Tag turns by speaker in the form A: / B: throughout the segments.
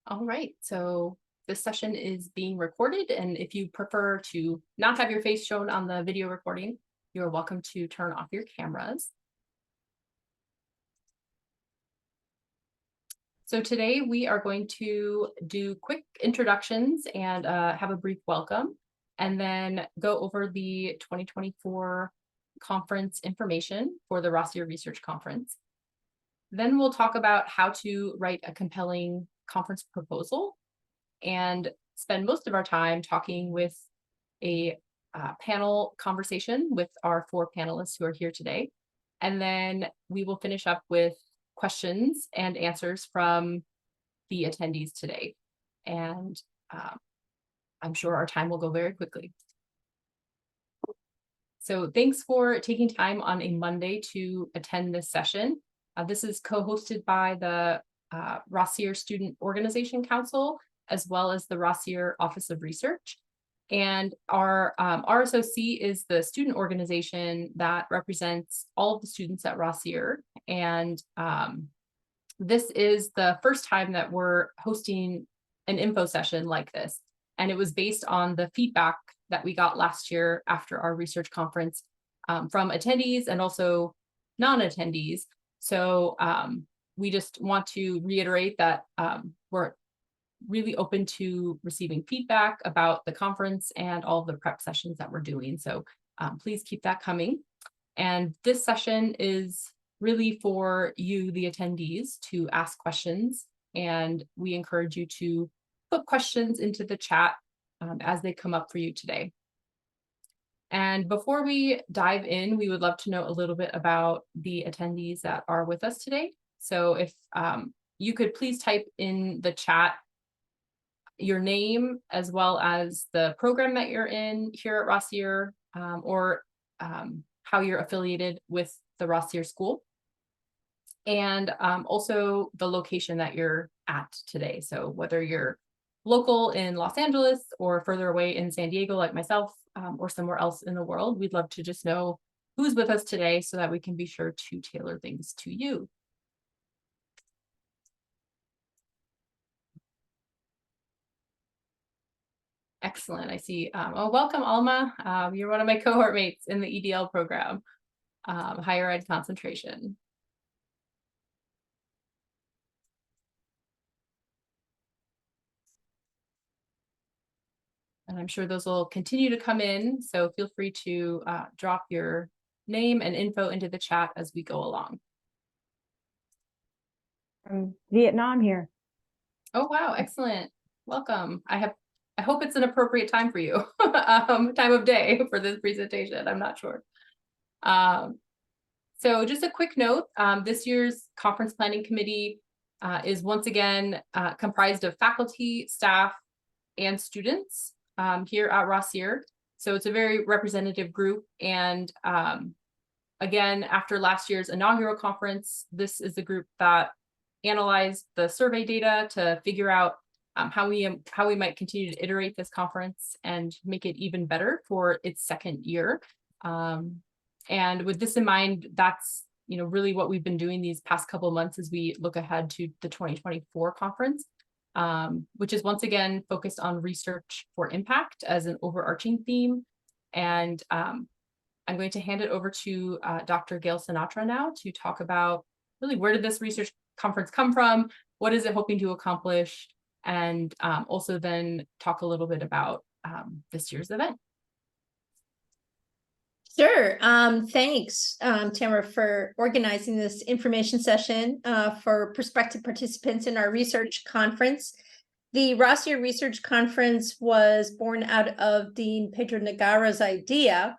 A: All right, so this session is being recorded, and if you prefer to not have your face shown on the video recording, you are welcome to turn off your cameras. So today we are going to do quick introductions and have a brief welcome, and then go over the 2024 conference information for the Rossier Research Conference. Then we'll talk about how to write a compelling conference proposal and spend most of our time talking with a panel conversation with our 4 panelists who are here today. And then we will finish up with questions and answers from the attendees today. And I'm sure our time will go very quickly. So thanks for taking time on a Monday to attend this session. This is co-hosted by the Rossier Student Organization Council, as well as the Rossier Office of Research. And our RSOC is the student organization that represents all of the students at Rossier. And this is the first time that we're hosting an info session like this. And it was based on the feedback that we got last year after our research conference from attendees and also non-attendees. So we just want to reiterate that we're really open to receiving feedback about the conference and all of the prep sessions that we're doing. So please keep that coming. And this session is really for you, the attendees, to ask questions. And we encourage you to put questions into the chat as they come up for you today. And before we dive in, we would love to know a little bit about the attendees that are with us today. So if you could please type in the chat your name, as well as the program that you're in here at Rossier, or how you're affiliated with the Rossier School, and also the location that you're at today. So whether you're local in Los Angeles or further away in San Diego, like myself, or somewhere else in the world, we'd love to just know who's with us today so that we can be sure to tailor things to you. Excellent. I see. Oh, welcome, Alma. You're one of my cohort mates in the EDL program, higher ed concentration. And I'm sure those will continue to come in. So feel free to drop your name and info into the chat as we go along.
B: From Vietnam here.
A: Oh, wow. Excellent. Welcome. I hope it's an appropriate time for you, time of day for this presentation. I'm not sure. So just a quick note, this year's conference planning committee is once again comprised of faculty, staff, and students here at Rossier. So it's a very representative group. And again, after last year's inaugural conference, this is the group that analyzed the survey data to figure out how we might continue to iterate this conference and make it even better for its second year. And with this in mind, that's really what we've been doing these past couple of months as we look ahead to the 2024 conference, which is once again focused on research for impact as an overarching theme. And I'm going to hand it over to Dr. Gail Sinatra now to talk about really where did this research conference come from, what is it hoping to accomplish, and also then talk a little bit about this year's event.
C: Sure. Thanks, Tamara, for organizing this information session for prospective participants in our research conference. The Rossier Research Conference was born out of Dean Pedro Nagara's idea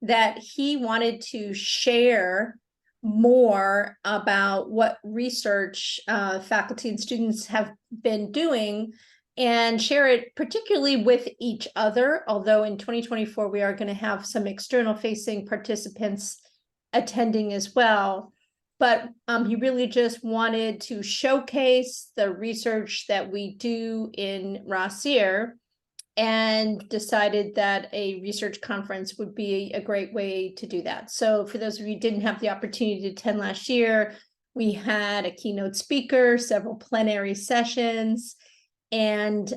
C: that he wanted to share more about what research faculty and students have been doing and share it particularly with each other, although in 2024 we are going to have some external facing participants attending as well. But he really just wanted to showcase the research that we do in Rossier and decided that a research conference would be a great way to do that. So for those of you who didn't have the opportunity to attend last year, we had a keynote speaker, several plenary sessions, and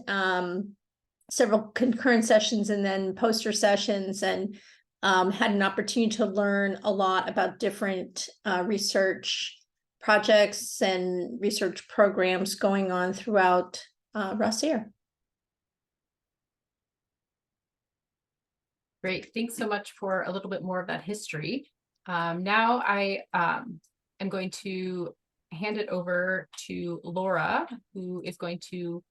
C: several concurrent sessions and then poster sessions, and had an opportunity to learn a lot about different research projects and research programs going on throughout Rossier.
A: Great. Thanks so much for a little bit more of that history. Now I am going to hand it over to Laura, who is going to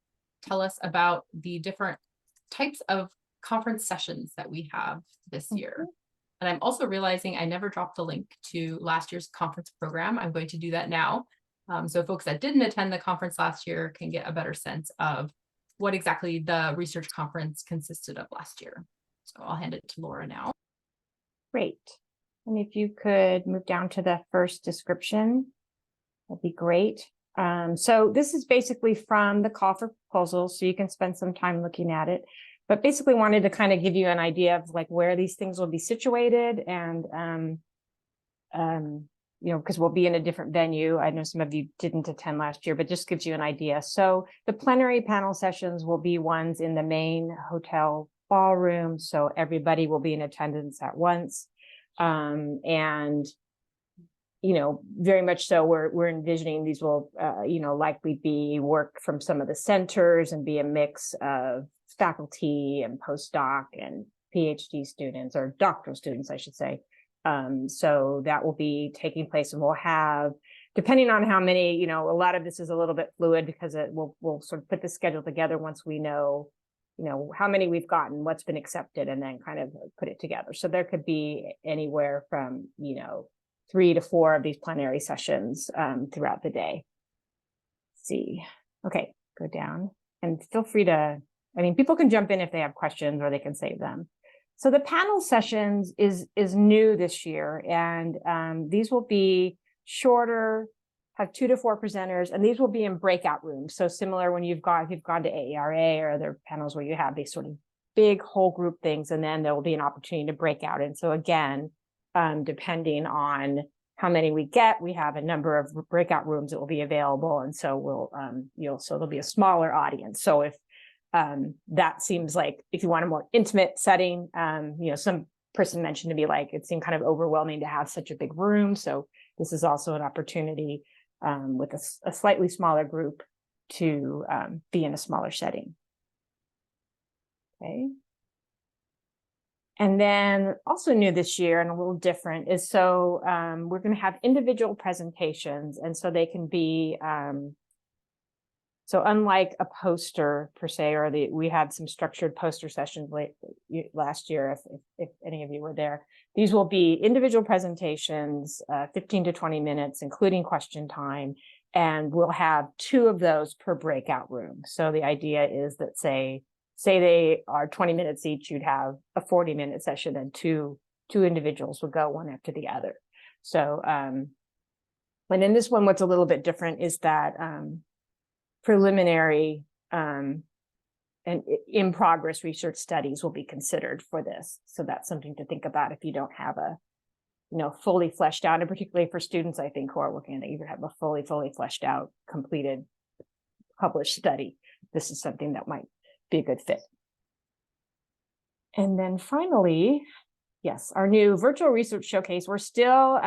A: tell us about the different types of conference sessions that we have this year. And I'm also realizing I never dropped a link to last year's conference program. I'm going to do that now. So folks that didn't attend the conference last year can get a better sense of what exactly the research conference consisted of last year. So I'll hand it to Laura now.
B: Great. And if you could move down to the first description, that'd be great. So this is basically from the call for proposals, so you can spend some time looking at it. But basically wanted to kind of give you an idea of like where these things will be situated, and you know, because we'll be in a different venue. I know some of you didn't attend last year, but just gives you an idea. So the plenary panel sessions will be ones in the main hotel ballroom, so everybody will be in attendance at once. And you know, very much so we're envisioning these will you know, likely be work from some of the centers and be a mix of faculty and postdoc and PhD students, or doctoral students, I should say. So that will be taking place, and we'll have, depending on how many, you know, a lot of this is a little bit fluid because we'll sort of put the schedule together once we know, you know, how many we've gotten, what's been accepted, and then kind of put it together. So there could be anywhere from, you know, 3 to 4 of these plenary sessions throughout the day. Let's see. Okay, go down and feel free to, I mean, people can jump in if they have questions or they can save them. So the panel sessions is new this year, and these will be shorter, have 2 to 4 presenters, and these will be in breakout rooms. So similar when if you've gone to AERA or other panels where you have these sort of big whole group things, and then there will be an opportunity to break out. And so again, depending on how many we get, we have a number of breakout rooms that will be available, and so we'll so there'll be a smaller audience. So if that seems like, if you want a more intimate setting, you know, some person mentioned to me like it seemed kind of overwhelming to have such a big room. So this is also an opportunity with a slightly smaller group to be in a smaller setting. Okay. And then also new this year and a little different is, so we're going to have individual presentations, and so they can be so unlike a poster per se, or we had some structured poster sessions last year, if any of you were there. These will be individual presentations, 15 to 20 minutes, including question time, and we'll have 2 of those per breakout room. So the idea is that say they are 20 minutes each, you'd have a 40-minute session, and two individuals would go one after the other. So and in this one, what's a little bit different is that preliminary and in progress research studies will be considered for this. So that's something to think about if you don't have a, you know, fully fleshed out, and particularly for students, I think, who are looking at either have a fully fleshed out, completed, published study. This is something that might be a good fit. And then finally, yes, our new virtual research showcase. We're still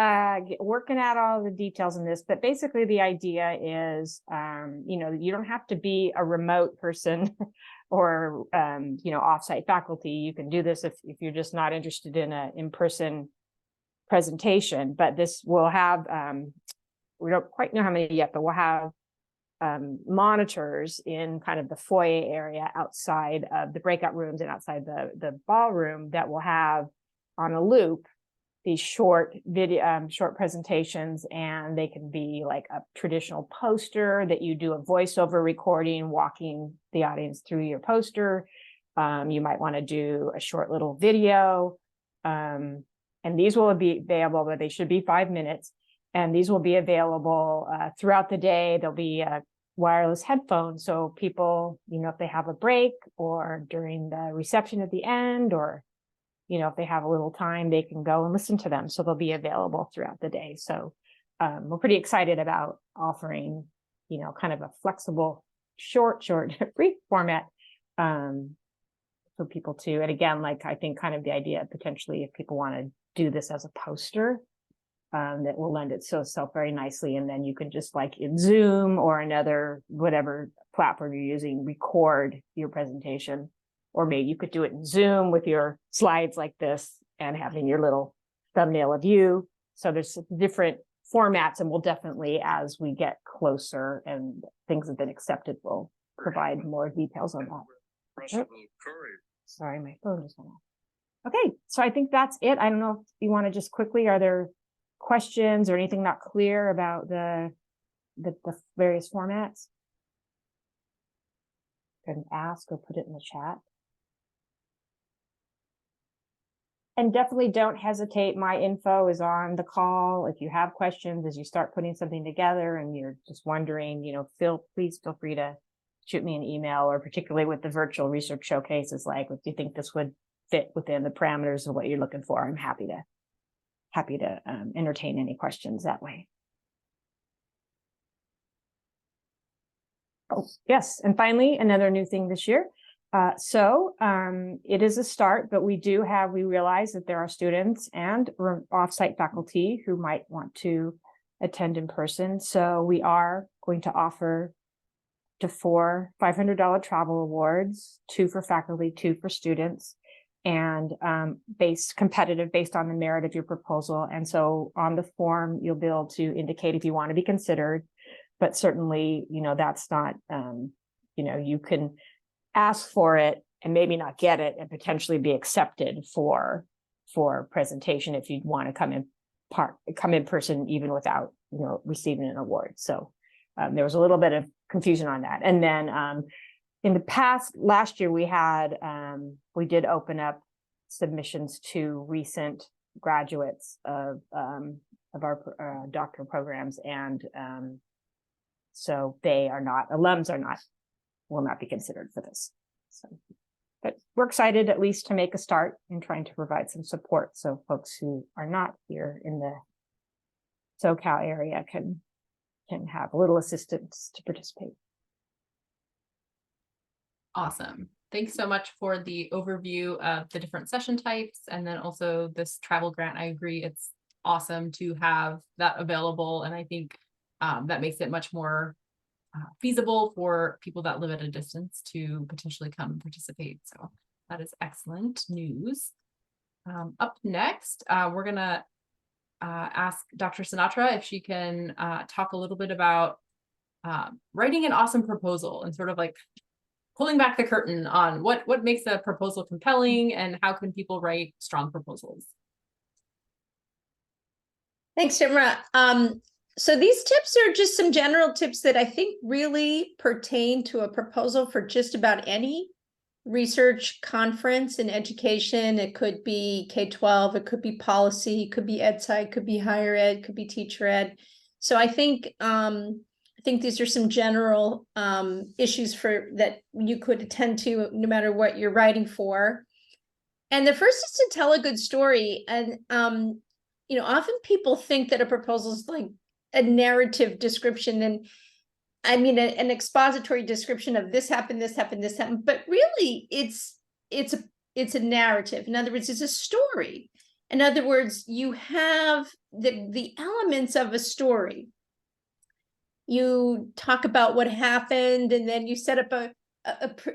B: working out all the details in this, but basically the idea is, you know, you don't have to be a remote person or, you know, offsite faculty. You can do this if you're just not interested in an in-person presentation, but this will have, we don't quite know how many yet, but we'll have monitors in kind of the foyer area outside of the breakout rooms and outside the ballroom that will have on a loop these short video, short presentations, and they can be like a traditional poster that you do a voiceover recording, walking the audience through your poster. You might want to do a short little video, and these will be available, but they should be 5 minutes, and these will be available throughout the day. There'll be wireless headphones, so people, you know, if they have a break or during the reception at the end, or you know, if they have a little time, they can go and listen to them. So they'll be available throughout the day. So we're pretty excited about offering, you know, kind of a flexible short, brief format for people to, and again, like I think kind of the idea potentially if people want to do this as a poster, that will lend itself very nicely. And then you can just like in Zoom or another, whatever platform you're using, record your presentation. Or maybe you could do it in Zoom with your slides like this and having your little thumbnail of you. So there's different formats, and we'll definitely, as we get closer and things have been accepted, we'll provide more details on that. Sorry, my phone just went off. Okay, so I think that's it. I don't know if you want to just quickly, are there questions or anything not clear about the various formats? Can ask or put it in the chat. And definitely don't hesitate. My info is on the call. If you have questions as you start putting something together and you're just wondering, please feel free to shoot me an email, or particularly with the virtual research showcases, like if you think this would fit within the parameters of what you're looking for, I'm happy to entertain any questions that way. Oh, yes. And finally, another new thing this year. It is a start, but we realize that there are students and offsite faculty who might want to attend in person. So we are going to offer to 4 $500 travel awards, 2 for faculty, 2 for students, and competitive based on the merit of your proposal. And so on the form, you'll be able to indicate if you want to be considered, but certainly, that's not, you can ask for it and maybe not get it and potentially be accepted for presentation if you'd want to come in person even without receiving an award. So there was a little bit of confusion on that. And then in the past, last year we did open up submissions to recent graduates of our doctoral programs, and so alums will not be considered for this. So, but we're excited at least to make a start in trying to provide some support so folks who are not here in the SoCal area can have a little assistance to participate.
A: Awesome. Thanks so much for the overview of the different session types, and then also this travel grant. I agree, it's awesome to have that available, and I think that makes it much more feasible for people that live at a distance to potentially come and participate. So that is excellent news. Up next, we're gonna ask Dr. Sinatra if she can talk a little bit about writing an awesome proposal and sort of like pulling back the curtain on what makes a proposal compelling and how can people write strong proposals.
C: Thanks, Tamara. So these tips are just some general tips that I think really pertain to a proposal for just about any research conference in education. It could be K-12, it could be policy, it could be ed-sci, it could be higher ed, it could be teacher ed. So I think these are some general issues that you could attend to no matter what you're writing for. And the first is to tell a good story. And often people think that a proposal is like a narrative description, and I mean an expository description of this happened, but really it's a narrative. In other words, it's a story. In other words, you have the elements of a story. You talk about what happened, and then you set up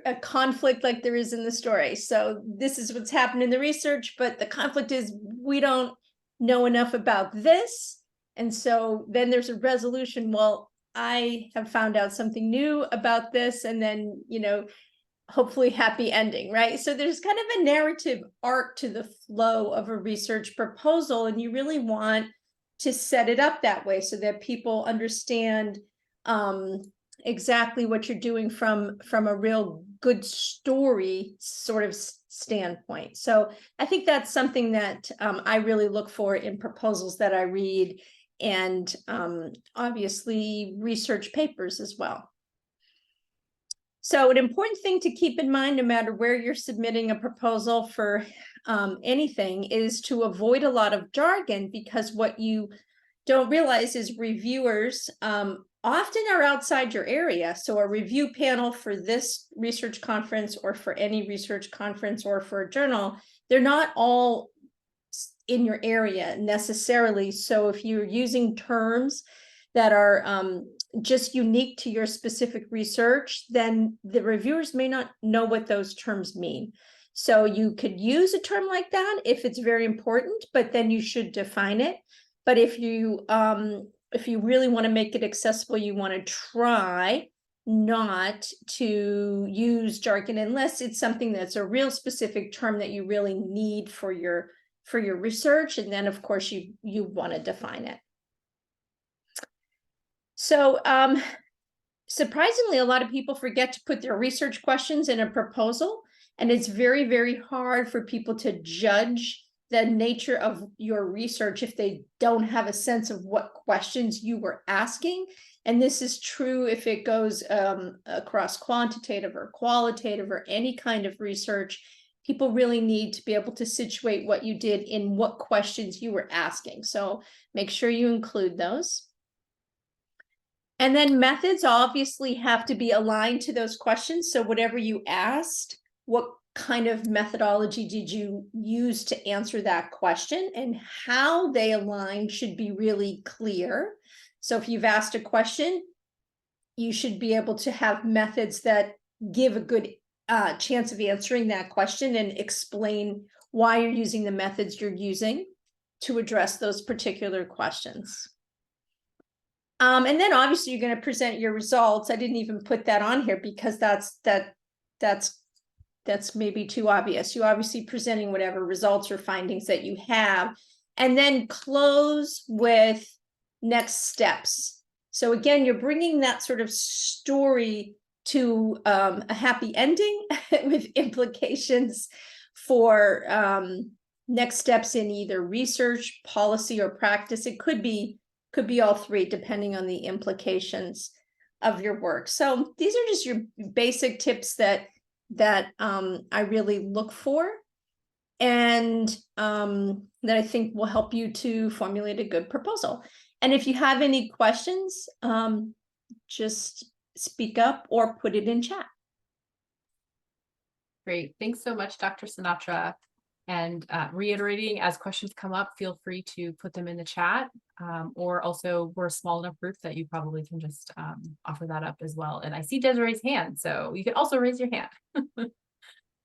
C: a conflict like there is in the story. So this is what's happened in the research, but the conflict is we don't know enough about this. And so then there's a resolution. Well, I have found out something new about this, and then, hopefully happy ending, right? So there's kind of a narrative arc to the flow of a research proposal, and you really want to set it up that way so that people understand exactly what you're doing from a real good story sort of standpoint. So I think that's something that I really look for in proposals that I read, and obviously research papers as well. So an important thing to keep in mind, no matter where you're submitting a proposal for anything, is to avoid a lot of jargon, because what you don't realize is reviewers often are outside your area. So a review panel for this research conference or for any research conference or for a journal, they're not all in your area necessarily. So if you're using terms that are just unique to your specific research, then the reviewers may not know what those terms mean. So you could use a term like that if it's very important, but then you should define it. But if you really want to make it accessible, you want to try not to use jargon unless it's something that's a real specific term that you really need for your research. And then of course you want to define it. So surprisingly, a lot of people forget to put their research questions in a proposal, and it's very, very hard for people to judge the nature of your research if they don't have a sense of what questions you were asking. And this is true if it goes across quantitative or qualitative or any kind of research. People really need to be able to situate what you did in what questions you were asking. So make sure you include those. And then methods obviously have to be aligned to those questions. So whatever you asked, what kind of methodology did you use to answer that question, and how they align should be really clear. So if you've asked a question, you should be able to have methods that give a good chance of answering that question and explain why you're using the methods you're using to address those particular questions. And then obviously you're going to present your results. I didn't even put that on here because that's maybe too obvious. You obviously presenting whatever results or findings that you have, and then close with next steps. So again, you're bringing that sort of story to a happy ending with implications for next steps in either research, policy, or practice. It could be all three, depending on the implications of your work. So these are just your basic tips that I really look for, and that I think will help you to formulate a good proposal. And if you have any questions, just speak up or put it in chat.
A: Great. Thanks so much, Dr. Sinatra. And reiterating, as questions come up, feel free to put them in the chat, or also we're a small enough group that you probably can just offer that up as well. And I see Desiree's hand, so you can also raise your hand.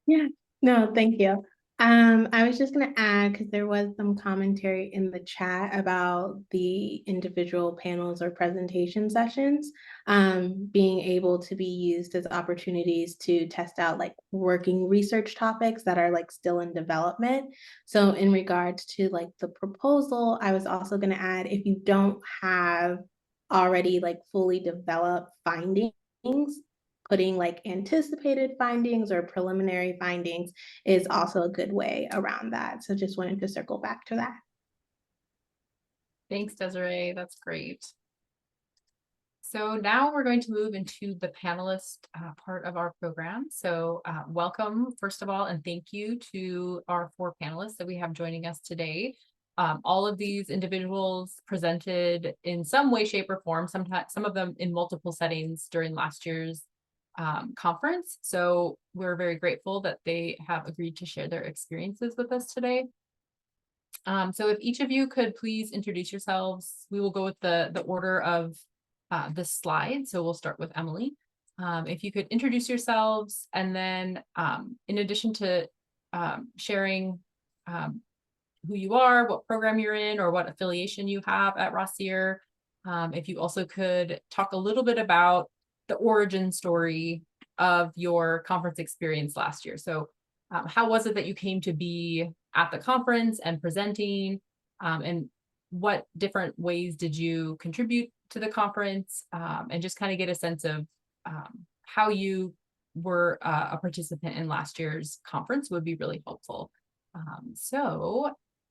D: Yeah, no, thank you. I was just going to add, because there was some commentary in the chat about the individual panels or presentation sessions being able to be used as opportunities to test out like working research topics that are like still in development. So in regards to like the proposal, I was also going to add, if you don't have already like fully developed findings, putting like anticipated findings or preliminary findings is also a good way around that. So just wanted to circle back to that.
A: Thanks, Desiree. That's great. So now we're going to move into the panelist part of our program. So welcome, first of all, and thank you to our 4 panelists that we have joining us today. All of these individuals presented in some way, shape, or form, sometimes some of them in multiple settings during last year's conference. So we're very grateful that they have agreed to share their experiences with us today. So if each of you could please introduce yourselves, we will go with the order of this slide. So we'll start with Emily. If you could introduce yourselves, and then in addition to sharing who you are, what program you're in, or what affiliation you have at Rossier, if you also could talk a little bit about the origin story of your conference experience last year. So how was it that you came to be at the conference and presenting, and what different ways did you contribute to the conference, and just kind of get a sense of how you were a participant in last year's conference would be really helpful.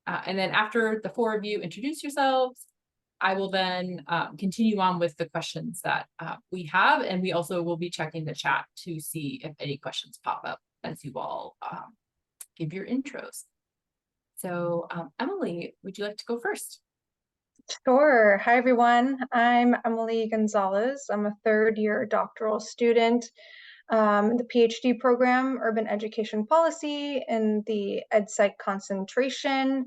A: And then after the 4 of you introduce yourselves, I will then continue on with the questions that we have, and we also will be checking the chat to see if any questions pop up as you all give your intros. So Emily, would you like to go first?
E: Sure. Hi, everyone. I'm Emily Gonzalez. I'm a third-year doctoral student in the PhD program, Urban Education Policy, in the EdPsych concentration.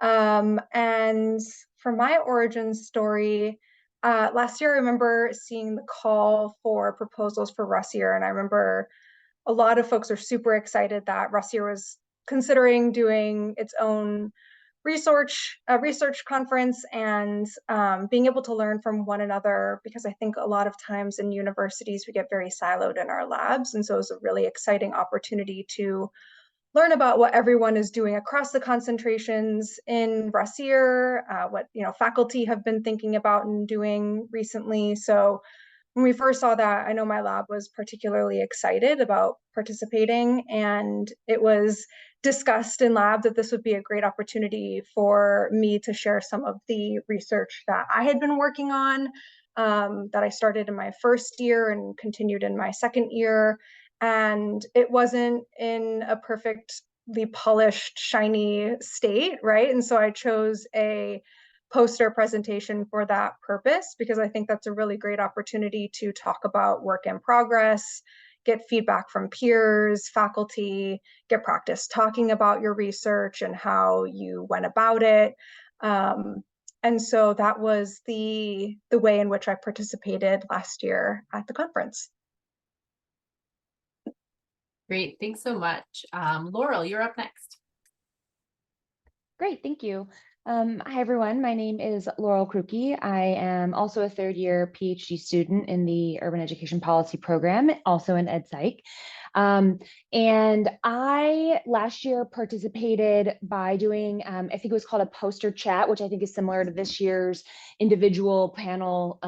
E: And for my origin story, last year I remember seeing the call for proposals for Rossier, and I remember a lot of folks are super excited that Rossier was considering doing its own research conference and being able to learn from one another, because I think a lot of times in universities we get very siloed in our labs, and so it's a really exciting opportunity to learn about what everyone is doing across the concentrations in Rossier, what faculty have been thinking about and doing recently. So when we first saw that, I know my lab was particularly excited about participating, and it was discussed in lab that this would be a great opportunity for me to share some of the research that I had been working on, that I started in my first year and continued in my second year. And it wasn't in a perfectly polished, shiny state, right? And so I chose a poster presentation for that purpose, because I think that's a really great opportunity to talk about work in progress, get feedback from peers, faculty, get practice talking about your research and how you went about it. And so that was the way in which I participated last year at the conference.
A: Great, thanks so much. Laurel, you're up next.
F: Great, thank you. Hi, everyone. My name is Laurel Krupke. I am also a third-year PhD student in the Urban Education Policy program, also in EdPsych. And I last year participated by doing, I think it was called a poster chat, which I think is similar to this year's individual panel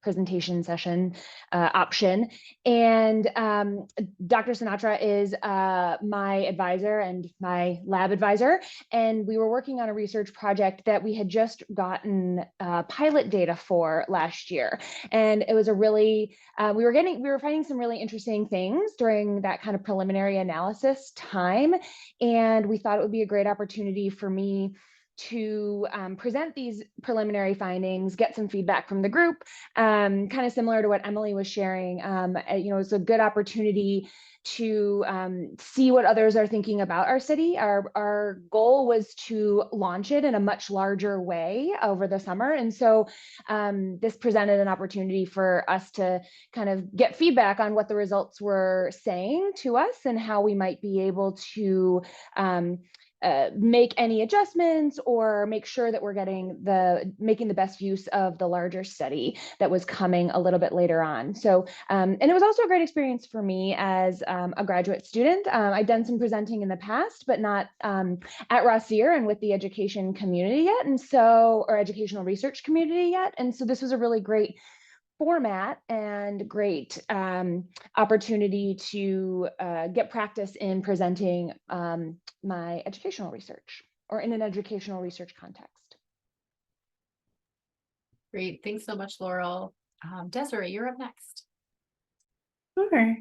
F: presentation session option. And Dr. Sinatra is my advisor and my lab advisor. And we were working on a research project that we had just gotten pilot data for last year. And it was a really, we were finding some really interesting things during that kind of preliminary analysis time. And we thought it would be a great opportunity for me to present these preliminary findings, get some feedback from the group, kind of similar to what Emily was sharing. It's a good opportunity to see what others are thinking about our city. Our goal was to launch it in a much larger way over the summer. And so this presented an opportunity for us to kind of get feedback on what the results were saying to us and how we might be able to make any adjustments or make sure that we're making the best use of the larger study that was coming a little bit later on. So, and it was also a great experience for me as a graduate student. I've done some presenting in the past, but not at Rossier and with the education community yet. And so, or educational research community yet. And so this was a really great format and great opportunity to get practice in presenting my educational research or in an educational research context.
A: Great, thanks so much, Laurel. Desiree, you're up next.
D: Sure.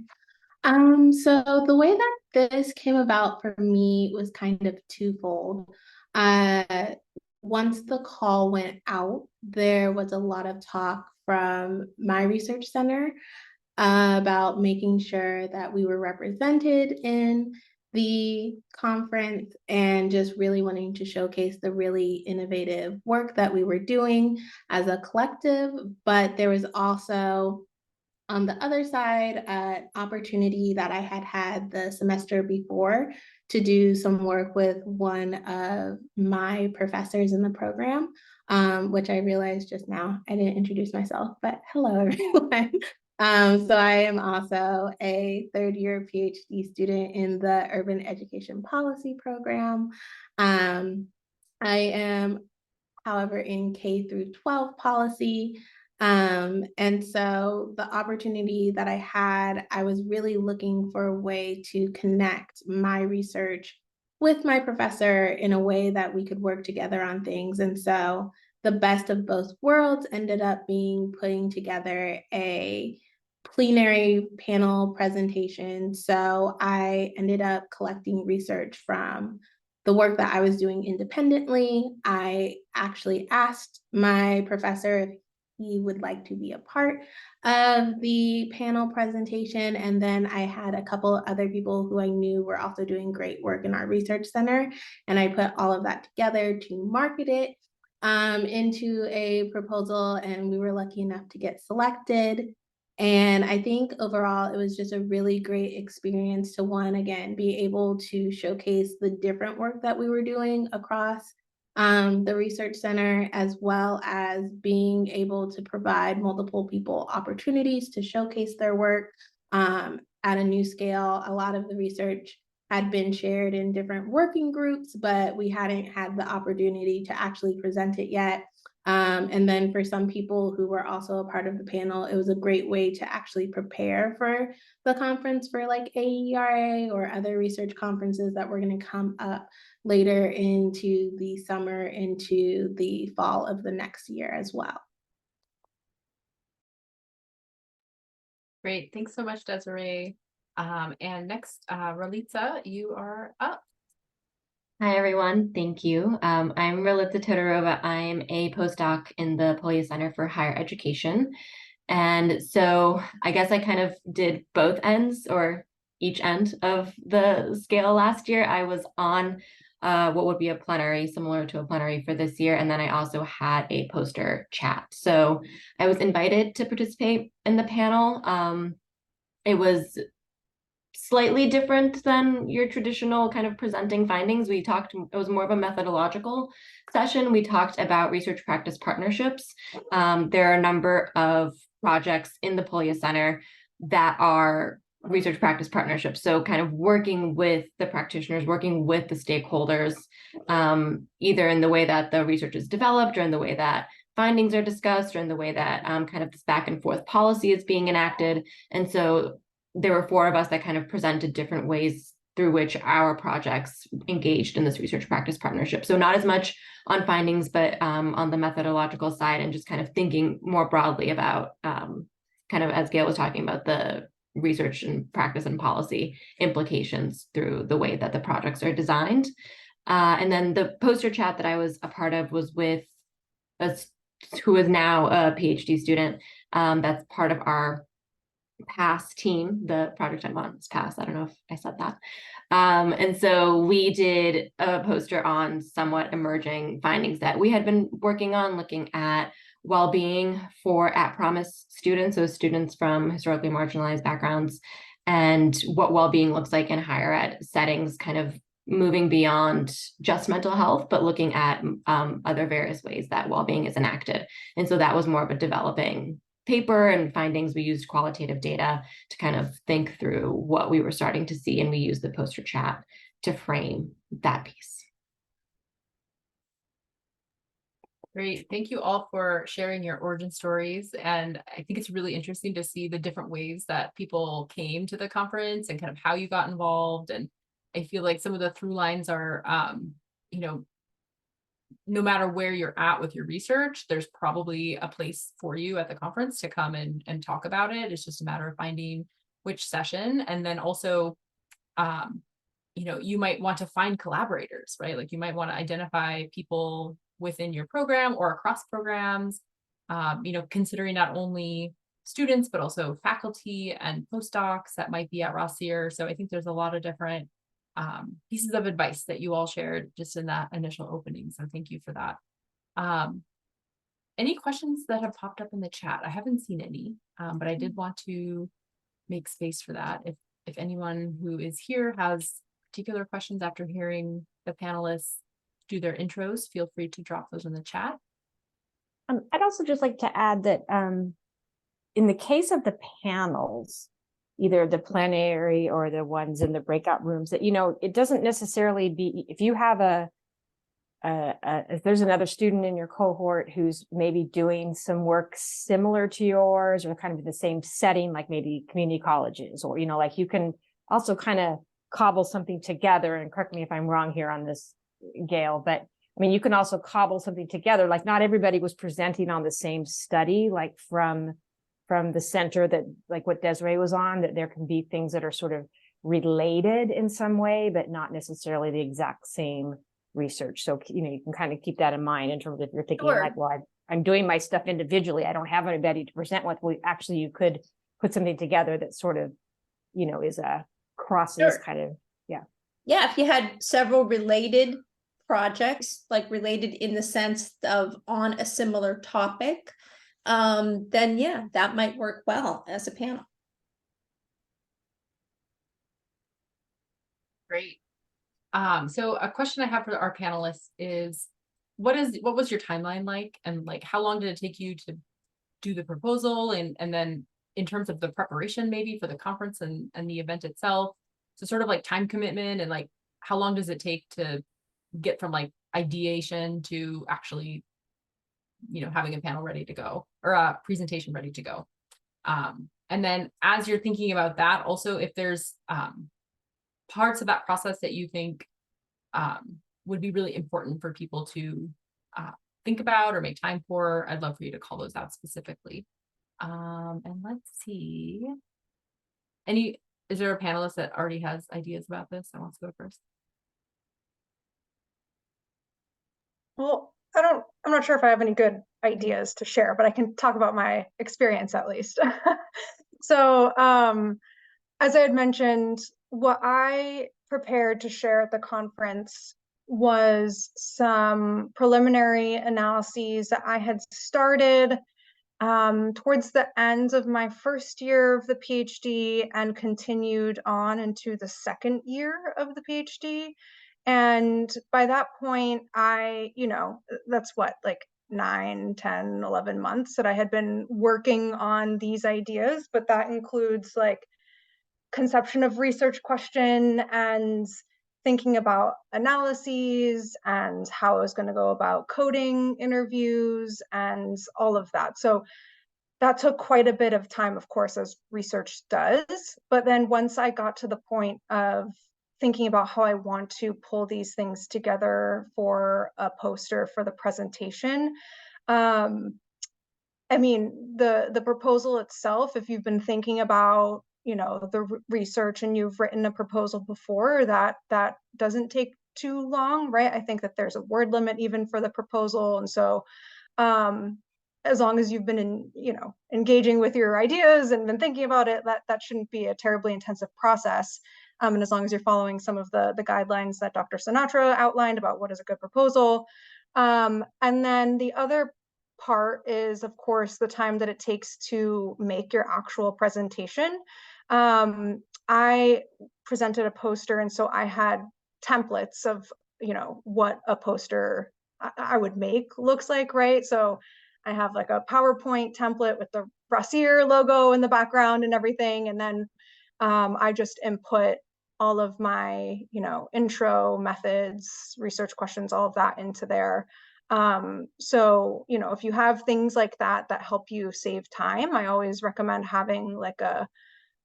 D: So the way that this came about for me was kind of twofold. Once the call went out, there was a lot of talk from my research center about making sure that we were represented in the conference and just really wanting to showcase the really innovative work that we were doing as a collective. But there was also, on the other side, an opportunity that I had the semester before to do some work with one of my professors in the program, which I realized just now I didn't introduce myself, but hello, everyone. So I am also a third-year PhD student in the Urban Education Policy program. I am, however, in K through 12 policy. And so the opportunity that I had, I was really looking for a way to connect my research with my professor in a way that we could work together on things. And so the best of both worlds ended up being putting together a plenary panel presentation. So I ended up collecting research from the work that I was doing independently. I actually asked my professor if he would like to be a part of the panel presentation. And then I had a couple of other people who I knew were also doing great work in our research center. And I put all of that together to market it into a proposal, and we were lucky enough to get selected. And I think overall, it was just a really great experience to, one, again, be able to showcase the different work that we were doing across the research center, as well as being able to provide multiple people opportunities to showcase their work at a new scale. A lot of the research had been shared in different working groups, but we hadn't had the opportunity to actually present it yet. And then for some people who were also a part of the panel, it was a great way to actually prepare for the conference for like AERA or other research conferences that were going to come up later into the summer, into the fall of the next year as well.
A: Great. Thanks so much, Desiree. And next, Ralitza, you are up.
G: Hi, everyone. Thank you. I'm Ralitza Todorova. I'm a postdoc in the Polya Center for Higher Education. And so I guess I kind of did both ends, or each end of the scale last year. I was on what would be a plenary, similar to a plenary for this year. And then I also had a poster chat. So I was invited to participate in the panel. It was slightly different than your traditional kind of presenting findings. It was more of a methodological session. We talked about research practice partnerships. There are a number of projects in the Polya Center that are research practice partnerships. So kind of working with the practitioners, working with the stakeholders, either in the way that the research is developed or in the way that findings are discussed or in the way that kind of this back and forth policy is being enacted. And so there were 4 of us that kind of presented different ways through which our projects engaged in this research practice partnership. So not as much on findings, but on the methodological side, and just kind of thinking more broadly about kind of, as Gail was talking about, the research and practice and policy implications through the way that the projects are designed. And then the poster chat that I was a part of was with who is now a PhD student that's part of our PASS team. The project I'm on is PASS. I don't know if I said that. And so we did a poster on somewhat emerging findings that we had been working on, looking at well-being for at-promise students, so students from historically marginalized backgrounds, and what well-being looks like in higher ed settings, kind of moving beyond just mental health, but looking at other various ways that well-being is enacted. And so that was more of a developing paper and findings. We used qualitative data to kind of think through what we were starting to see, and we used the poster chat to frame that piece.
A: Great. Thank you all for sharing your origin stories. And I think it's really interesting to see the different ways that people came to the conference and kind of how you got involved. And I feel like some of the through lines are, no matter where you're at with your research, there's probably a place for you at the conference to come and talk about it. It's just a matter of finding which session. And then also, you might want to find collaborators, right? Like you might want to identify people within your program or across programs, considering not only students, but also faculty and postdocs that might be at Rossier. So I think there's a lot of different pieces of advice that you all shared just in that initial opening. So thank you for that. Any questions that have popped up in the chat? I haven't seen any, but I did want to make space for that. If anyone who is here has particular questions after hearing the panelists do their intros, feel free to drop those in the chat.
B: I'd also just like to add that in the case of the panels, either the plenary or the ones in the breakout rooms, that, it doesn't necessarily be, if you have if there's another student in your cohort who's maybe doing some work similar to yours or kind of in the same setting, like maybe community colleges, or, like you can also kind of cobble something together, and correct me if I'm wrong here on this, Gail, but I mean, you can also cobble something together. Like not everybody was presenting on the same study, like from the center that, like what Desiree was on, that there can be things that are sort of related in some way, but not necessarily the exact same research. So, you can kind of keep that in mind in terms of if you're thinking
C: Sure.
B: like, well, I'm doing my stuff individually. I don't have anybody to present with. Well, actually, you could put something together that sort of, is a crosses
C: Sure.
B: kind of,
C: Yeah, if you had several related projects, like related in the sense of on a similar topic, then yeah, that might work well as a panel.
A: Great. So a question I have for our panelists is, what was your timeline like? And like, how long did it take you to do the proposal? And then in terms of the preparation, maybe for the conference and the event itself, so sort of like time commitment, and like, how long does it take to get from like ideation to actually, having a panel ready to go, or a presentation ready to go? And then as you're thinking about that, also, if there's parts of that process that you think would be really important for people to think about or make time for, I'd love for you to call those out specifically. And let's see. Is there a panelist that already has ideas about this and wants to go first?
E: Well, I'm not sure if I have any good ideas to share, but I can talk about my experience at least. So, as I had mentioned, what I prepared to share at the conference was some preliminary analyses that I had started towards the end of my first year of the PhD and continued on into the second year of the PhD. And by that point, that's what, like 9, 10, 11 months that I had been working on these ideas, but that includes like conception of research question and thinking about analyses and how I was going to go about coding interviews and all of that. So that took quite a bit of time, of course, as research does. But then once I got to the point of thinking about how I want to pull these things together for a poster for the presentation, the proposal itself, if you've been thinking about the research and you've written a proposal before, that doesn't take too long, right? I think that there's a word limit even for the proposal, and so as long as you've been engaging with your ideas and been thinking about it, that shouldn't be a terribly intensive process. And as long as you're following some of the guidelines that Dr. Sinatra outlined about what is a good proposal. And then the other part is, of course, the time that it takes to make your actual presentation. I presented a poster, and so I had templates of what a poster I would make looks like, right? So I have like a PowerPoint template with the Rossier logo in the background and everything, and then I just input all of my intro, methods, research questions, all of that into there. So if you have things like that help you save time, I always recommend having like a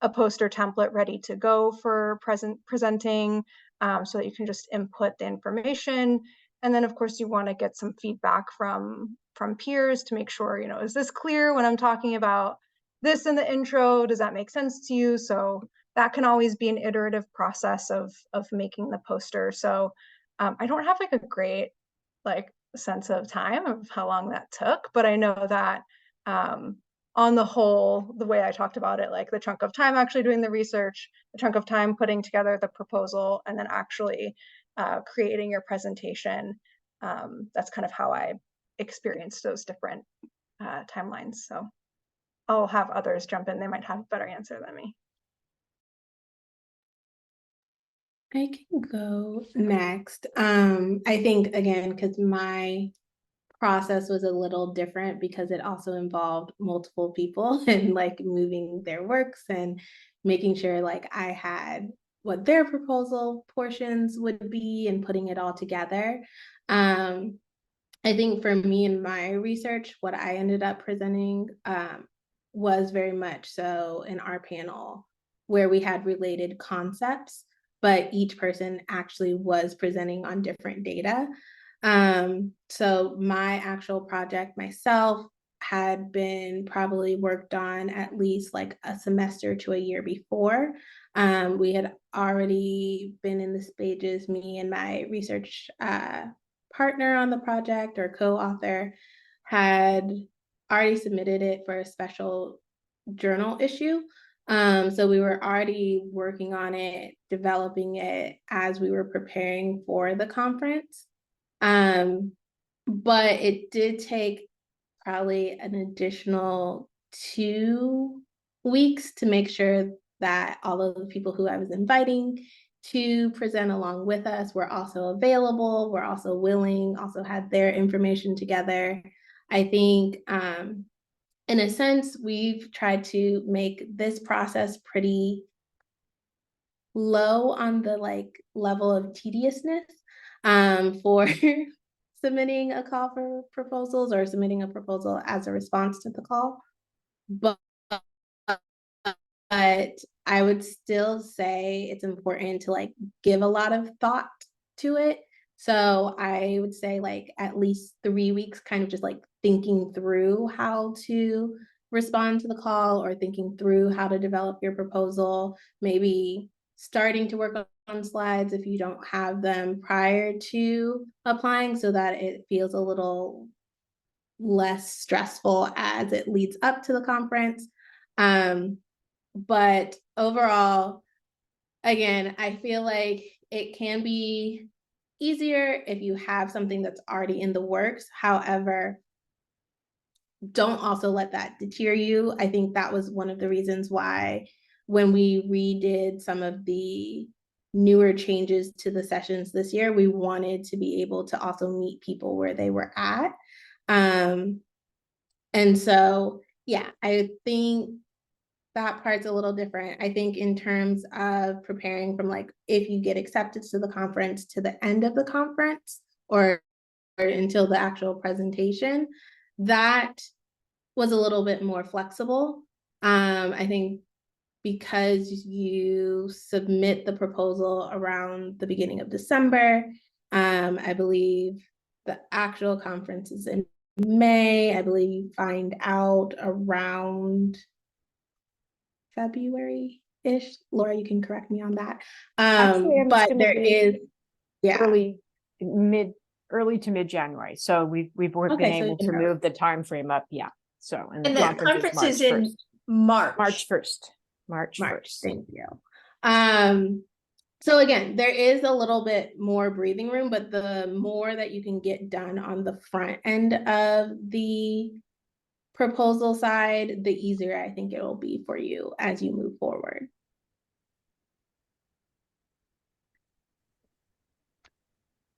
E: poster template ready to go for presenting, so that you can just input the information. And then of course you want to get some feedback from peers to make sure, is this clear when I'm talking about this in the intro? Does that make sense to you? So that can always be an iterative process of making the poster. So I don't have like a great sense of time of how long that took, but I know that on the whole, the way I talked about it, like the chunk of time actually doing the research, the chunk of time putting together the proposal, and then actually creating your presentation, that's kind of how I experienced those different timelines. So I'll have others jump in. They might have a better answer than me.
D: I can go next. I think, again, because my process was a little different because it also involved multiple people and like moving their works and making sure like I had what their proposal portions would be and putting it all together. I think for me and my research, what I ended up presenting was very much so in our panel where we had related concepts, but each person actually was presenting on different data. So my actual project myself, had been probably worked on at least like a semester to a year before. We had already been in the stages, me and my research partner on the project or co-author had already submitted it for a special journal issue. So we were already working on it, developing it as we were preparing for the conference. But it did take probably an additional 2 weeks to make sure that all of the people who I was inviting to present along with us were also available, were also willing, also had their information together. I think in a sense, we've tried to make this process pretty low on the level of tediousness for submitting a call for proposals or submitting a proposal as a response to the call. But I would still say it's important to give a lot of thought to it. So I would say at least 3 weeks, kind of just thinking through how to respond to the call or thinking through how to develop your proposal, maybe starting to work on slides if you don't have them prior to applying so that it feels a little less stressful as it leads up to the conference. But overall, again, I feel like it can be easier if you have something that's already in the works. However, don't also let that deter you. I think that was one of the reasons why when we redid some of the newer changes to the sessions this year, we wanted to be able to also meet people where they were at. And so, yeah, I think that part's a little different. I think in terms of preparing from if you get accepted to the conference to the end of the conference or until the actual presentation, that was a little bit more flexible. I think because you submit the proposal around the beginning of December, I believe the actual conference is in May. I believe you find out around February-ish. Laura, you can correct me on that. But there is, yeah,
B: early to mid January. So we've been able to move the time frame up. Yeah. So
C: and the conference is in March
B: 1st. March 1st.
D: Thank you. So again, there is a little bit more breathing room, but the more that you can get done on the front end of the proposal side, the easier I think it will be for you as you move forward.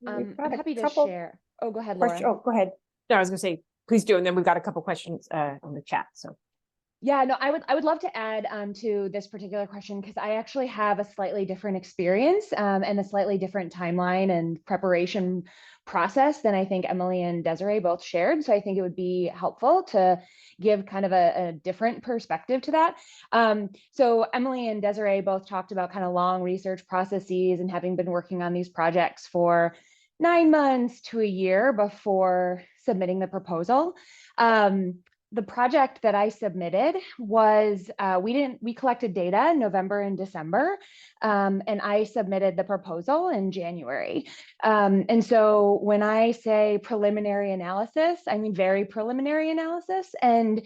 F: I'm happy to share. Oh, go ahead, Laura.
B: Oh, go ahead. No, I was going to say, please do. And then we've got a couple questions on the chat. So.
F: Yeah, no, I would love to add to this particular question because I actually have a slightly different experience and a slightly different timeline and preparation process than I think Emily and Desiree both shared. So I think it would be helpful to give kind of a different perspective to that. So Emily and Desiree both talked about kind of long research processes and having been working on these projects for 9 months to a year before submitting the proposal. The project that I submitted was, we collected data in November and December, and I submitted the proposal in January. And so when I say preliminary analysis, I mean very preliminary analysis, and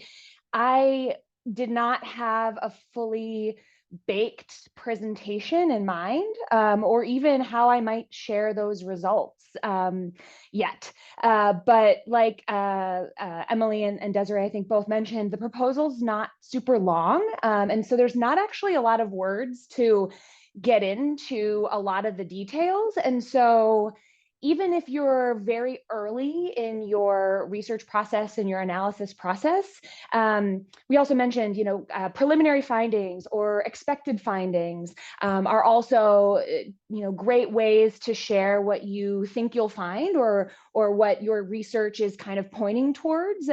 F: I did not have a fully baked presentation in mind, or even how I might share those results yet. But like Emily and Desiree, I think both mentioned, the proposal's not super long. And so there's not actually a lot of words to get into a lot of the details. And so even if you're very early in your research process and your analysis process, we also mentioned, preliminary findings or expected findings are also, great ways to share what you think you'll find or what your research is kind of pointing towards.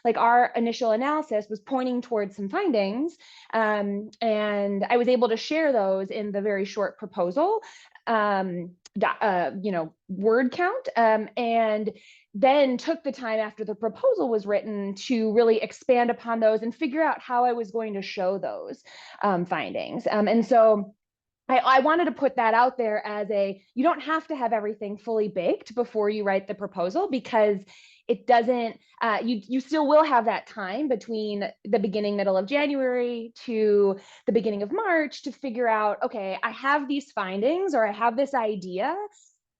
F: Like our initial analysis was pointing towards some findings, and I was able to share those in the very short proposal. word count, and then took the time after the proposal was written to really expand upon those and figure out how I was going to show those findings. And so I wanted to put that out there as you don't have to have everything fully baked before you write the proposal, because it doesn't, you still will have that time between the beginning, middle of January to the beginning of March to figure out, okay, I have these findings, or I have this idea.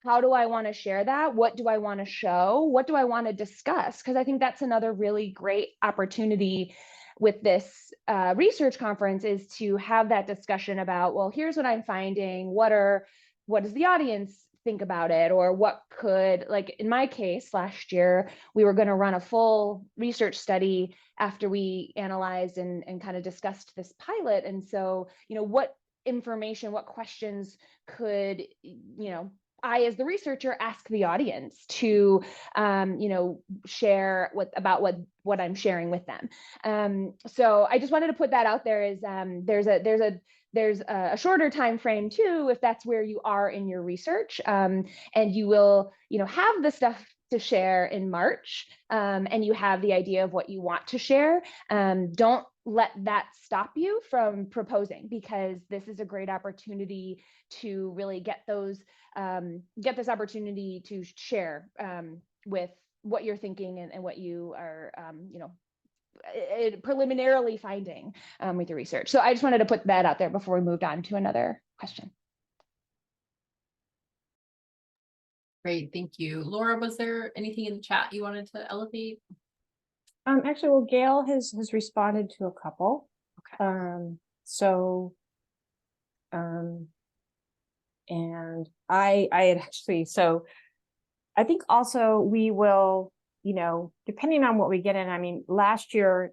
F: How do I want to share that? What do I want to show? What do I want to discuss? Because I think that's another really great opportunity with this research conference, is to have that discussion about, well, here's what I'm finding. What does the audience think about it? Or what could, like in my case, last year, we were going to run a full research study after we analyzed and kind of discussed this pilot. And so, what information, what questions could, I, as the researcher, ask the audience to, share about what I'm sharing with them. So I just wanted to put that out there. Is there's a shorter time frame too, if that's where you are in your research, and you will, have the stuff to share in March, and you have the idea of what you want to share. Don't let that stop you from proposing, because this is a great opportunity to really get this opportunity to share with what you're thinking and what you are, preliminarily finding with your research. So I just wanted to put that out there before we moved on to another question.
A: Great, thank you. Laura, was there anything in the chat you wanted to elevate?
B: Actually, well, Gail has responded to a couple.
A: Okay.
B: And I had actually, so I think also we will, depending on what we get in, I mean, last year,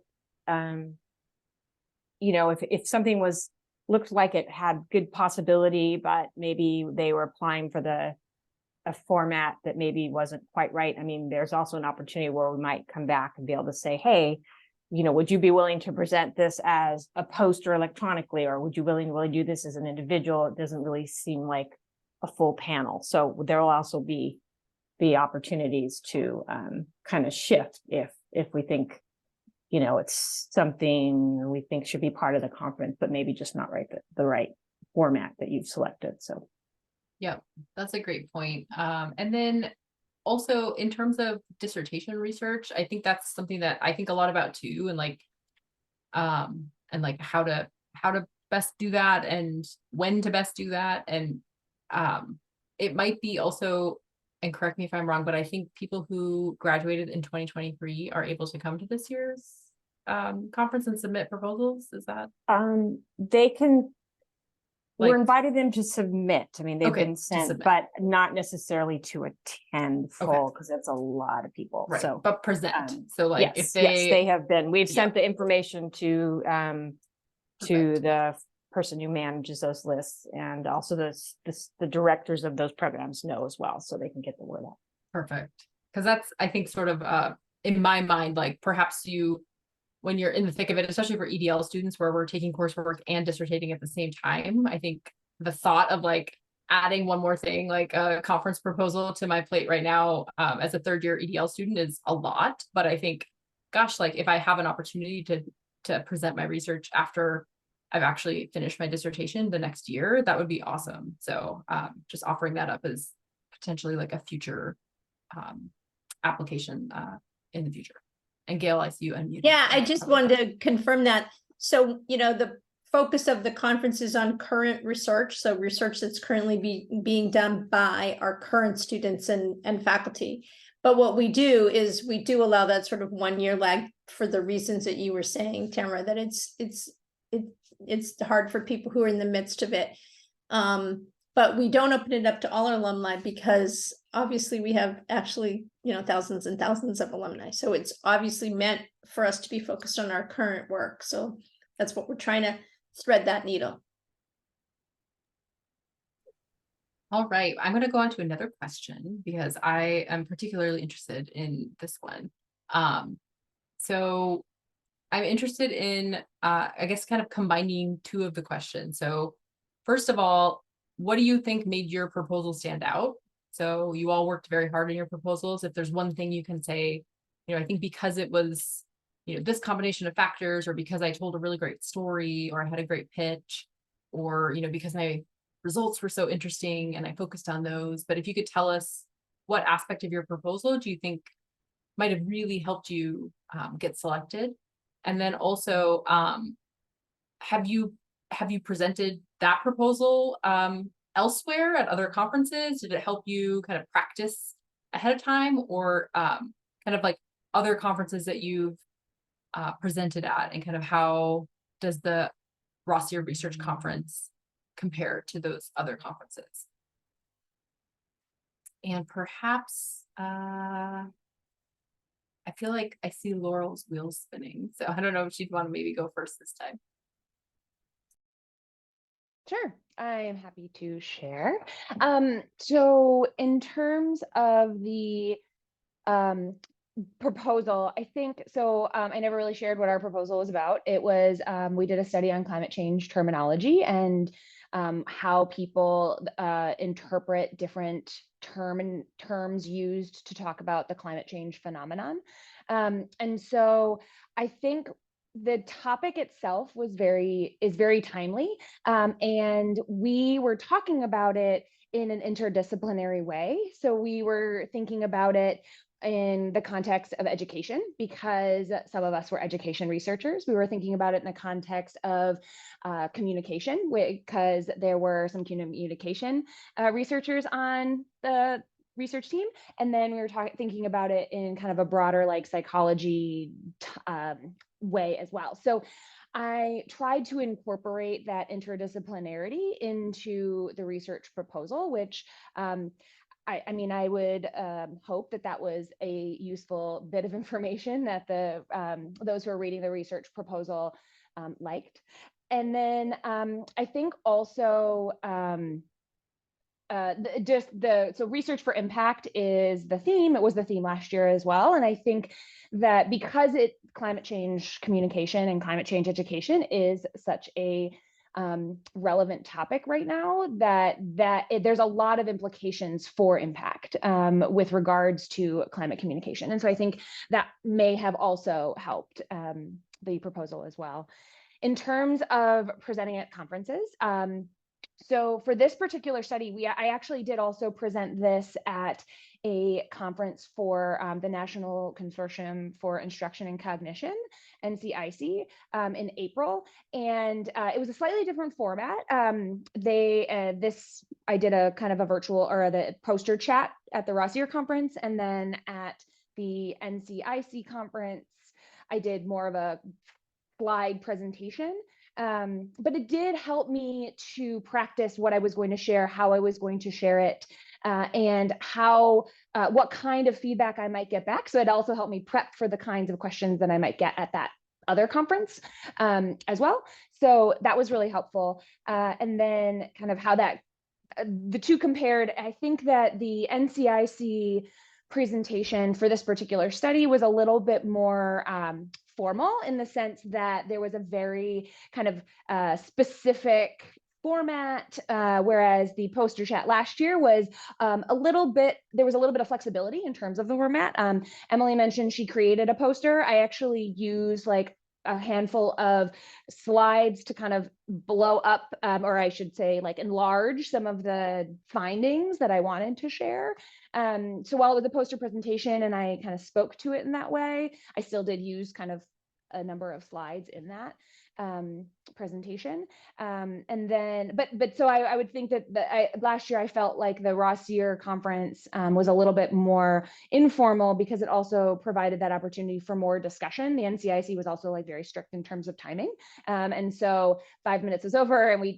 B: if something looked like it had good possibility, but maybe they were applying for a format that maybe wasn't quite right. I mean, there's also an opportunity where we might come back and be able to say, hey, would you be willing to present this as a poster electronically, or would you really do this as an individual? It doesn't really seem like a full panel. So there will also be opportunities to kind of shift if we think, it's something we think should be part of the conference, but maybe just not the right format that you've selected. So.
A: Yeah, that's a great point. And then also in terms of dissertation research, I think that's something that I think a lot about too, and how to best do that and when to best do that. And it might be also, and correct me if I'm wrong, but I think people who graduated in 2023 are able to come to this year's conference and submit proposals. Is that?
B: They can. We're inviting them to submit. I mean, they've been sent, but not necessarily to attend full, because that's a lot of people.
A: Right.
B: So,
A: but present. So
B: yes, they have been. We've sent the information to the person who manages those lists, and also the directors of those programs know as well, so they can get the word out.
A: Perfect. Because that's, I think, sort of in my mind, like perhaps when you're in the thick of it, especially for EDL students where we're taking coursework and dissertating at the same time, I think the thought of adding one more thing, like a conference proposal to my plate right now as a third year EDL student is a lot. But I think, gosh, if I have an opportunity to present my research after I've actually finished my dissertation the next year, that would be awesome. So just offering that up as potentially a future application in the future. And Gail, I see you unmuted.
C: Yeah, I just wanted to confirm that. So, the focus of the conference is on current research. So research that's currently being done by our current students and faculty. But what we do is we do allow that sort of 1 year lag for the reasons that you were saying, Tamara, that it's hard for people who are in the midst of it. But we don't open it up to all our alumni, because obviously we have actually, thousands and thousands of alumni. So it's obviously meant for us to be focused on our current work. So that's what we're trying to thread that needle.
A: All right, I'm going to go on to another question because I am particularly interested in this one. So I'm interested in, I guess, kind of combining two of the questions. So first of all, what do you think made your proposal stand out? So you all worked very hard on your proposals. If there's one thing you can say, I think because it was, this combination of factors, or because I told a really great story, or I had a great pitch, or, because my results were so interesting and I focused on those. But if you could tell us what aspect of your proposal do you think might have really helped you get selected? And then also, have you presented that proposal elsewhere at other conferences? Did it help you kind of practice ahead of time, or kind of like other conferences that you've presented at, and kind of how does the Rossier Research Conference compare to those other conferences? And perhaps, I feel like I see Laurel's wheels spinning, so I don't know if she'd want to maybe go first this time.
F: Sure, I am happy to share. So in terms of the proposal, I think, so I never really shared what our proposal was about. It was, we did a study on climate change terminology and how people interpret different terms used to talk about the climate change phenomenon. And so I think the topic itself is very timely. And we were talking about it in an interdisciplinary way. So we were thinking about it in the context of education, because some of us were education researchers. We were thinking about it in the context of communication, because there were some communication researchers on the research team. And then we were thinking about it in kind of a broader like psychology way as well. So I tried to incorporate that interdisciplinarity into the research proposal, which I mean, I would hope that that was a useful bit of information that those who are reading the research proposal liked. And then I think also so research for impact is the theme. It was the theme last year as well. And I think that because climate change communication and climate change education is such a relevant topic right now, that there's a lot of implications for impact with regards to climate communication. And so I think that may have also helped the proposal as well. In terms of presenting at conferences, so for this particular study, I actually did also present this at a conference for the National Consortium for Instruction and Cognition, NCIC, in April, and it was a slightly different format. I did a kind of a virtual or the poster chat at the Rossier conference, and then at the NCIC conference, I did more of a slide presentation. But it did help me to practice what I was going to share, how I was going to share it, and what kind of feedback I might get back. So it also helped me prep for the kinds of questions that I might get at that other conference as well. So that was really helpful. And then kind of how the two compared, I think that the NCIC presentation for this particular study was a little bit more formal, in the sense that there was a very kind of specific format, whereas the poster chat last year was there was a little bit of flexibility in terms of the format. Emily mentioned she created a poster. I actually used like a handful of slides to kind of blow up, or I should say like enlarge some of the findings that I wanted to share. So while it was a poster presentation and I kind of spoke to it in that way, I still did use kind of a number of slides in that presentation. And then, but so I would think that last year I felt like the Rossier conference was a little bit more informal, because it also provided that opportunity for more discussion. The NCIC was also like very strict in terms of timing. And so 5 minutes was over, and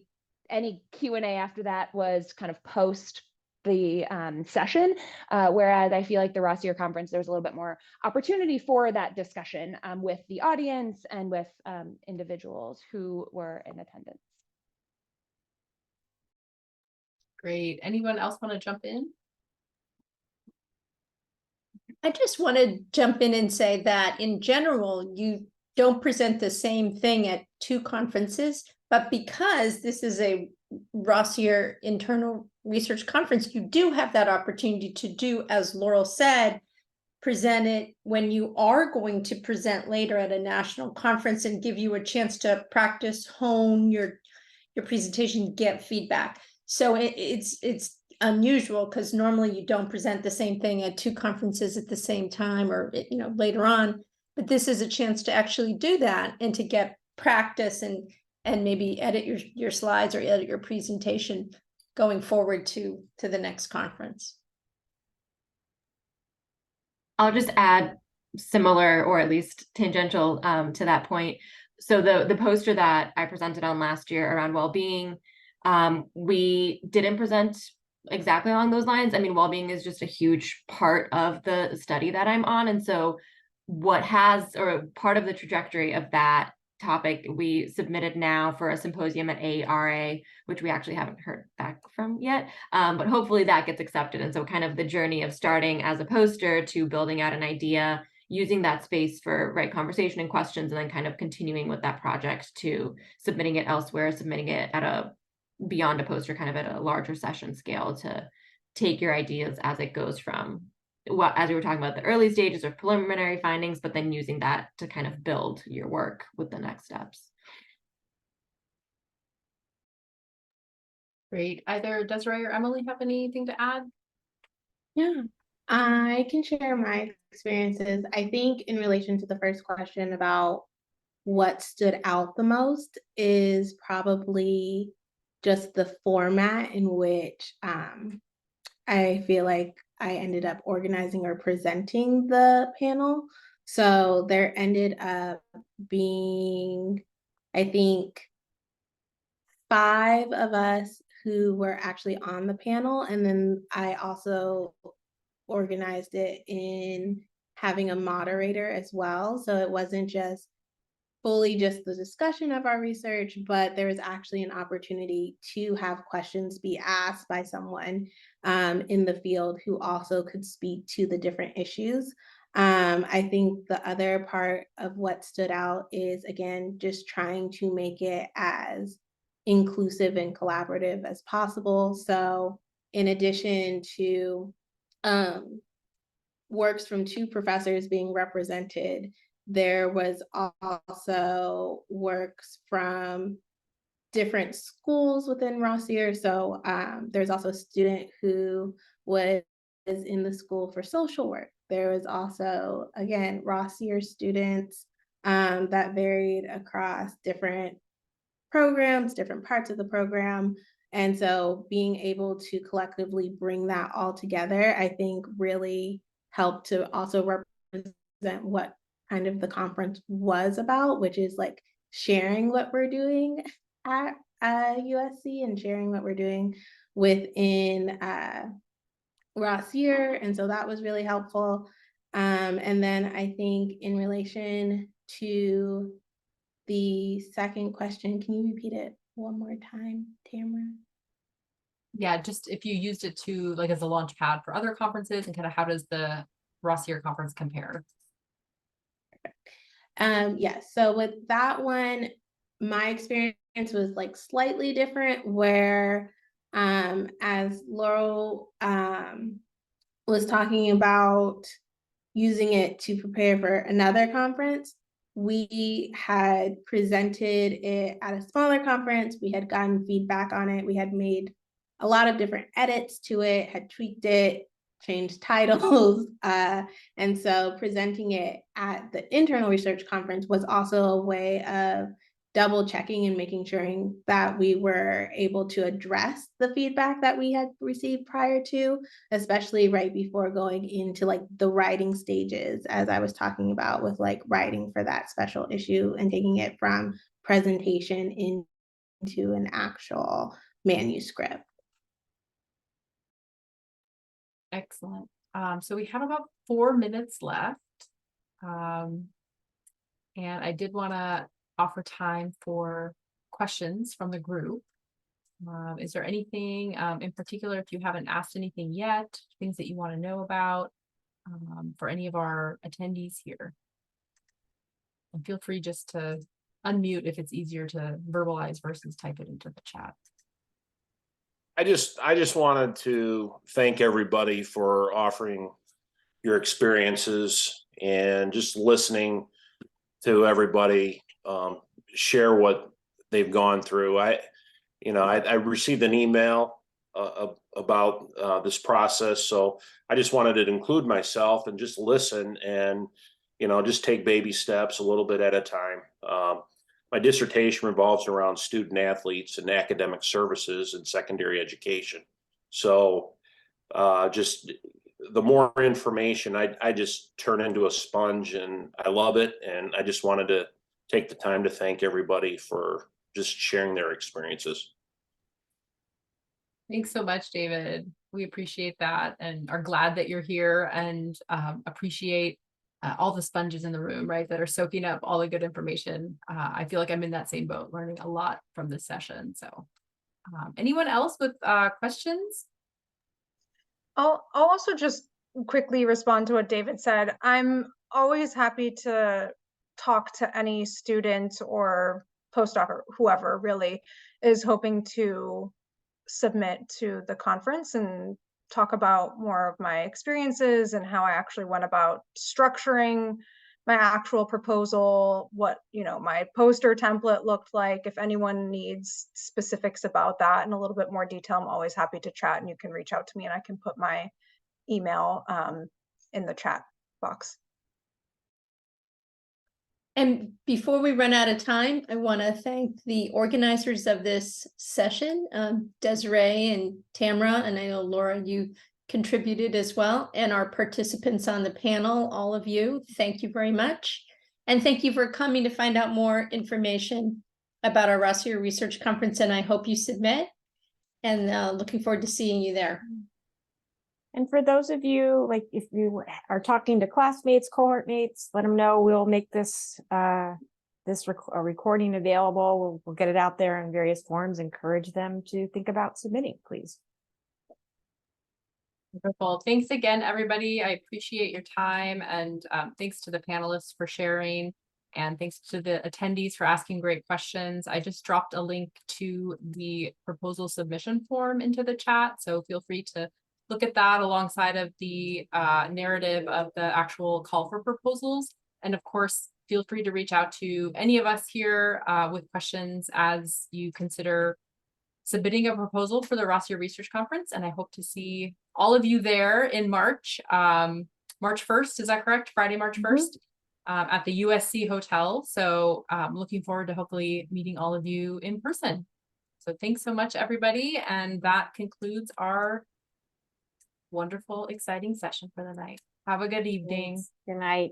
F: any Q&A after that was kind of post the session, whereas I feel like the Rossier conference, there was a little bit more opportunity for that discussion with the audience and with individuals who were in attendance.
A: Great. Anyone else want to jump in?
C: I just want to jump in and say that in general, you don't present the same thing at two conferences, but because this is a Rossier Internal Research Conference, you do have that opportunity to do, as Laurel said, present it when you are going to present later at a national conference and give you a chance to practice, hone your presentation, get feedback. So it's unusual because normally you don't present the same thing at two conferences at the same time or later on. But this is a chance to actually do that and to get practice and maybe edit your slides or edit your presentation going forward to the next conference.
G: I'll just add similar or at least tangential to that point. So the poster that I presented on last year around well-being, we didn't present exactly along those lines. I mean, well-being is just a huge part of the study that I'm on. And so part of the trajectory of that topic we submitted now for a symposium at ARA, which we actually haven't heard back from yet, but hopefully that gets accepted. And so kind of the journey of starting as a poster to building out an idea, using that space for conversation and questions, and then kind of continuing with that project to submitting it elsewhere, submitting it at beyond a poster, kind of at a larger session scale to take your ideas as it goes from as we were talking about the early stages or preliminary findings, but then using that to kind of build your work with the next steps.
A: Great. Either Desiree or Emily have anything to add?
D: Yeah, I can share my experiences. I think in relation to the first question about what stood out the most is probably just the format in which I feel like I ended up organizing or presenting the panel. So there ended up being, I think, 5 of us who were actually on the panel. And then I also organized it in having a moderator as well. So it wasn't just fully just the discussion of our research, but there was actually an opportunity to have questions be asked by someone in the field who also could speak to the different issues. I think the other part of what stood out is, again, just trying to make it as inclusive and collaborative as possible. So in addition to works from 2 professors being represented, there was also works from different schools within Rossier. So there's also a student who was in the school for social work. There was also, again, Rossier students that varied across different programs, different parts of the program. And so being able to collectively bring that all together, I think really helped to also represent what kind of the conference was about, which is like sharing what we're doing at USC and sharing what we're doing within Rossier. And so that was really helpful. And then I think in relation to the second question, can you repeat it one more time, Tamara?
A: Yeah, just if you used it to as a launch pad for other conferences and kind of how does the Rossier conference compare?
D: Yes, so with that one, my experience was slightly different where as Laurel was talking about using it to prepare for another conference, we had presented it at a smaller conference. We had gotten feedback on it. We had made a lot of different edits to it, had tweaked it, changed titles. And so presenting it at the internal research conference was also a way of double checking and making sure that we were able to address the feedback that we had received prior to, especially right before going into the writing stages, as I was talking about with writing for that special issue and taking it from presentation into an actual manuscript.
A: Excellent. So we have about 4 minutes left. And I did want to offer time for questions from the group. Is there anything in particular, if you haven't asked anything yet, things that you want to know about for any of our attendees here? And feel free just to unmute if it's easier to verbalize versus type it into the chat.
H: I just wanted to thank everybody for offering your experiences and just listening to everybody share what they've gone through. I received an email about this process, so I just wanted to include myself and just listen and just take baby steps a little bit at a time. My dissertation revolves around student athletes and academic services and secondary education. So just the more information, I just turn into a sponge, and I love it. And I just wanted to take the time to thank everybody for just sharing their experiences.
A: Thanks so much, David. We appreciate that and are glad that you're here, and appreciate all the sponges in the room, right, that are soaking up all the good information. I feel like I'm in that same boat, learning a lot from this session. So anyone else with questions?
E: I'll also just quickly respond to what David said. I'm always happy to talk to any student or postdoc or whoever really is hoping to submit to the conference and talk about more of my experiences and how I actually went about structuring my actual proposal, what my poster template looked like. If anyone needs specifics about that in a little bit more detail, I'm always happy to chat, and you can reach out to me and I can put my email in the chat box.
C: And before we run out of time, I want to thank the organizers of this session, Desiree and Tamara, and I know Laura, you contributed as well, and our participants on the panel, all of you, thank you very much. And thank you for coming to find out more information about our Rossier Research Conference, and I hope you submit, and looking forward to seeing you there.
B: And for those of you, like if you are talking to classmates, cohort mates, let them know. We'll make this recording available. We'll get it out there in various forms. Encourage them to think about submitting, please.
A: Wonderful. Thanks again, everybody. I appreciate your time, and thanks to the panelists for sharing, and thanks to the attendees for asking great questions. I just dropped a link to the proposal submission form into the chat, so feel free to look at that alongside of the narrative of the actual call for proposals. And of course, feel free to reach out to any of us here with questions as you consider submitting a proposal for the Rossier Research Conference. And I hope to see all of you there in March, March 1st, is that correct? Friday, March 1st, at the USC Hotel. So looking forward to hopefully meeting all of you in person. So thanks so much, everybody. And that concludes our wonderful, exciting session for the night. Have a good evening.
B: Good night.